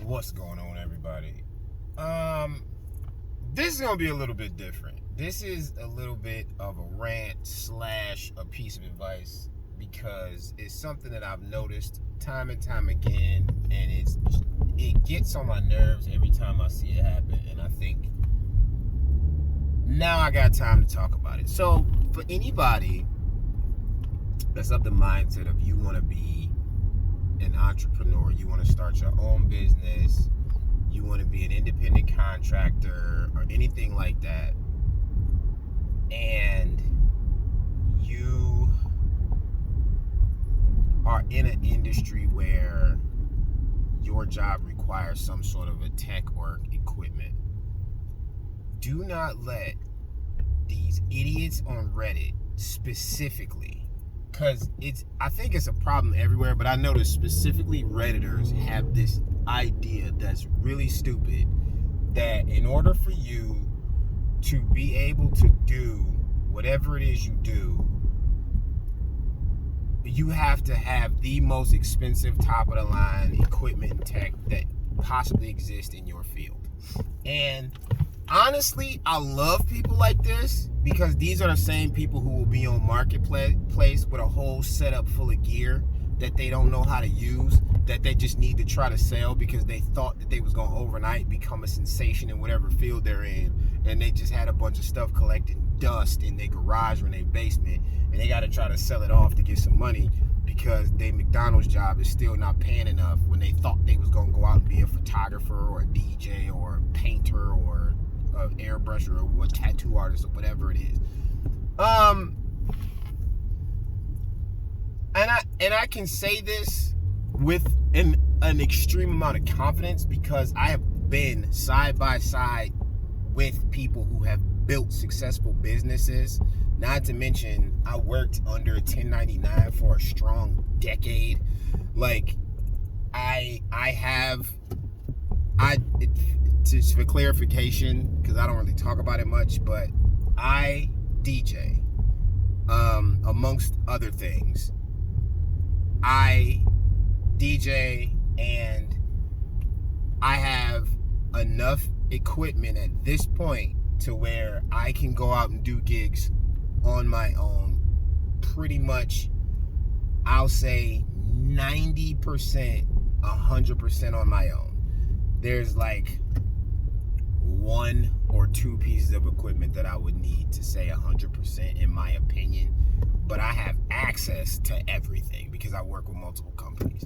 What's going on, everybody? This is gonna be a little bit different. This is a little bit of a rant / a piece of advice because it's something that I've noticed time and time again, and it gets on my nerves every time I see it happen. And I think now I got time to talk about it. So for anybody that's of the mindset of you want to be an entrepreneur, you want to start your own business, you want to be an independent contractor or anything like that, and you are in an industry where your job requires some sort of a tech or equipment, do not let these idiots on Reddit specifically, because I think it's a problem everywhere, but I notice specifically Redditors have this idea that's really stupid, that in order for you to be able to do whatever it is you do, you have to have the most expensive top of the line equipment and tech that possibly exists in your field. And honestly, I love people like this because these are the same people who will be on Marketplace with a whole setup full of gear that they don't know how to use, that they just need to try to sell because they thought that they was going to overnight become a sensation in whatever field they're in, and they just had a bunch of stuff collecting dust in their garage or in their basement, and they got to try to sell it off to get some money because their McDonald's job is still not paying enough when they thought they was going to go out and be a photographer or a DJ or a painter or an airbrusher or a tattoo artist or whatever it is. And I can say this with an extreme amount of confidence because I have been side by side with people who have built successful businesses. Not to mention, I worked under 1099 for a strong decade. Like, just for clarification, because I don't really talk about it much, but I DJ, amongst other things. I DJ, and I have enough equipment at this point to where I can go out and do gigs on my own pretty much, I'll say 90%, 100% on my own. There's like one or two pieces of equipment that I would need to say 100% in my opinion, but I have access to everything because I work with multiple companies.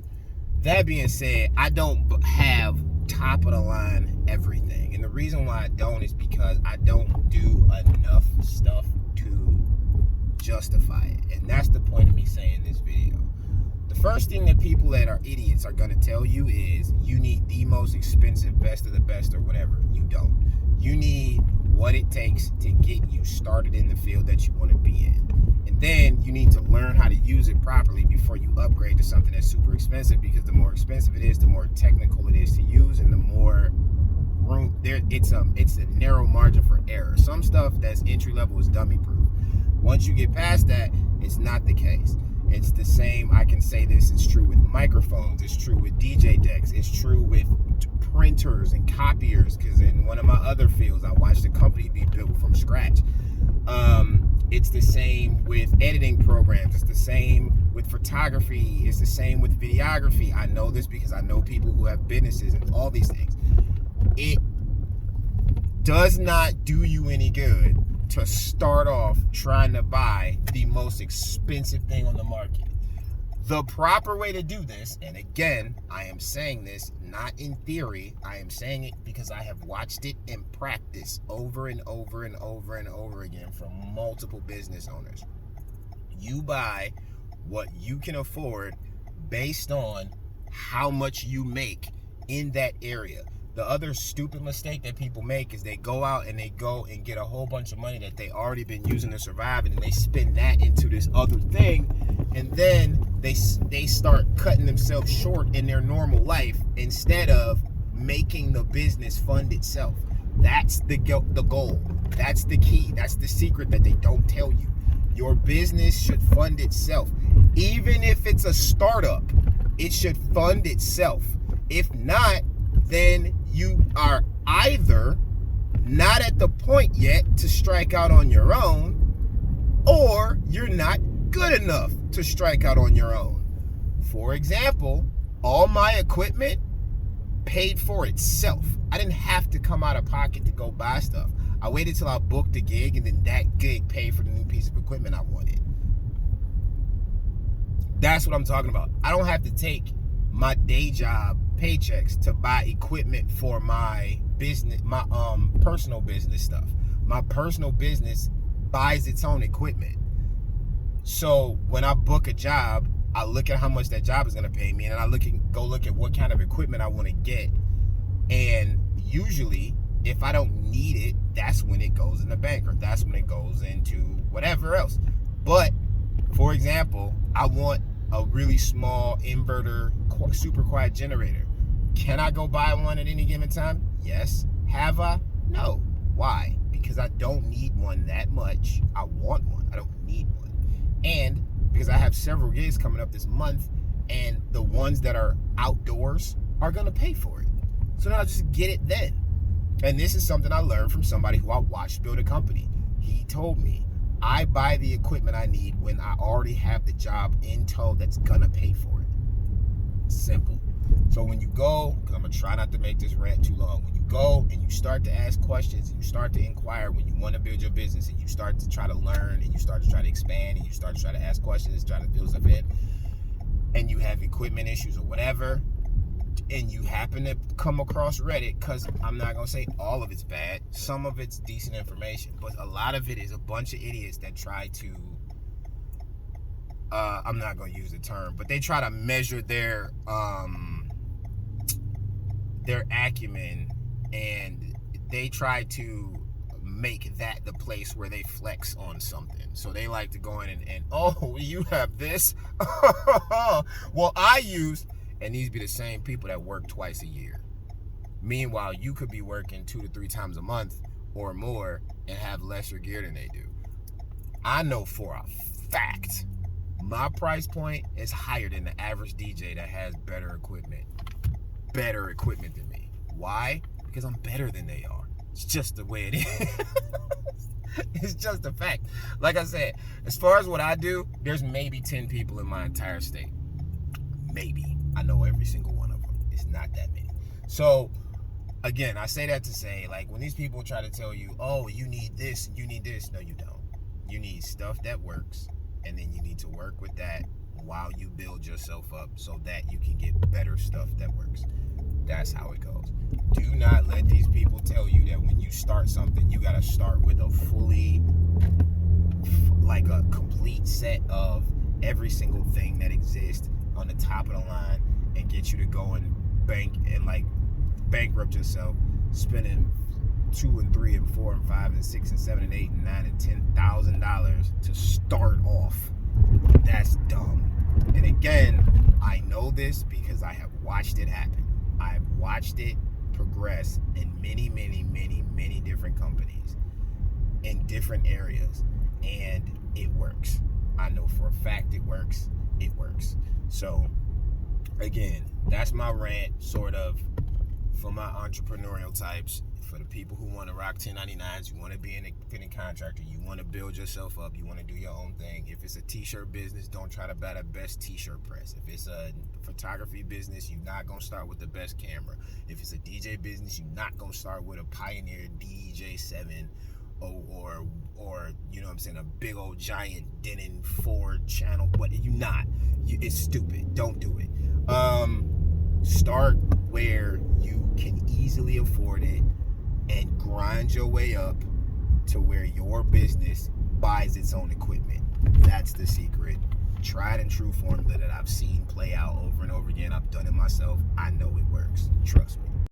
That being said, I don't have top of the line everything, and the reason why I don't is because I don't do enough stuff to justify it, and that's the point of me saying this video. The first thing that people that are idiots are going to tell you is you need the most expensive, best of the best or whatever. You don't. You need what it takes to get you started in the field that you want to be in. And then you need to learn how to use it properly before you upgrade to something that's super expensive, because the more expensive it is, the more technical it is to use, and the more room there. It's a narrow margin for error. Some stuff that's entry level is dummy proof. Once you get past that, it's not the case. It's the same. I can say this. It's true with microphones. It's true with DJ decks. It's true with printers and copiers, because in one of my other fields, I watched a company be built from scratch. It's the same with editing programs. It's the same with photography. It's the same with videography. I know this because I know people who have businesses and all these things. It does not do you any good to start off trying to buy the most expensive thing on the market. The proper way to do this, and again, I am saying this not in theory, I am saying it because I have watched it in practice over and over and over and over again from multiple business owners. You buy what you can afford based on how much you make in that area. The other stupid mistake that people make is they go out and they go and get a whole bunch of money that they already been using to survive, and then they spend that into this other thing, and then they start cutting themselves short in their normal life instead of making the business fund itself. That's the goal. That's the key. That's the secret that they don't tell you. Your business should fund itself. Even if it's a startup, it should fund itself. If not, then you are either not at the point yet to strike out on your own, or you're not good enough to strike out on your own. For example, all my equipment paid for itself. I didn't have to come out of pocket to go buy stuff. I waited till I booked a gig, and then that gig paid for the new piece of equipment I wanted. That's what I'm talking about. I don't have to take my day job paychecks to buy equipment for my business, my personal business stuff. My personal business buys its own equipment. So when I book a job, I look at how much that job is going to pay me, and I go look at what kind of equipment I want to get. And usually, if I don't need it, that's when it goes in the bank, or that's when it goes into whatever else. But for example, I want a really small inverter, super quiet generator. Can I go buy one at any given time? Yes. Have I? No. Why? Because I don't need one that much. I want one. I don't need one. And because I have several gigs coming up this month, and the ones that are outdoors are going to pay for it. So then I'll just get it then. And this is something I learned from somebody who I watched build a company. He told me, I buy the equipment I need when I already have the job in tow that's going to pay for it. Simple. So when you go, because I'm going to try not to make this rant too long, when you go and you start to ask questions and you start to inquire when you want to build your business, and you start to try to learn, and you start to try to expand, and you start to try to ask questions, try to build stuff in, and you have equipment issues or whatever, and you happen to come across Reddit, because I'm not going to say all of it's bad, some of it's decent information, but a lot of it is a bunch of idiots that try to, I'm not going to use the term, but they try to measure their acumen, and they try to make that the place where they flex on something. So they like to go in and oh, you have this? Well, I use, and these be the same people that work twice a year. Meanwhile, you could be working 2 to 3 times a month or more and have lesser gear than they do. I know for a fact my price point is higher than the average DJ that has better equipment than me. Why? Because I'm better than they are. It's just the way it is. It's just a fact. Like I said, as far as what I do, there's maybe 10 people in my entire state. Maybe. I know every single one of them. It's not that many. So, again, I say that to say, like, when these people try to tell you, oh, you need this and you need this, no, you don't. You need stuff that works, and then you need to work with that while you build yourself up so that you can get better stuff that works. That's how it goes. Do not let these people tell you that when you start something, you got to start with a a complete set of every single thing that exists on the top of the line, and get you to go and bankrupt yourself, spending $2 and $3 and $4 and $5 and $6 and $7 and $8 and $9 and $10,000 to start off. That's dumb. And again, I know this because I have watched it happen. I've watched it progress in many, many, many, many different companies in different areas, and it works. I know for a fact it works. It works. So, again, that's my rant, sort of, for my entrepreneurial types, for the people who want to rock 1099s, you want to be an independent contractor, you want to build yourself up, you want to do your own thing. If it's a t-shirt business, don't try to buy the best t-shirt press. If it's a photography business, you're not going to start with the best camera. If it's a DJ business, you're not going to start with a Pioneer DJ7 or you know what I'm saying, a big old giant Denon 4 channel. But you're not. It's stupid. Don't do it. Start where you can easily afford it and grind your way up to where your business buys its own equipment. That's the secret. Tried and true formula that I've seen play out over and over again. I've done it myself. I know it works. Trust me.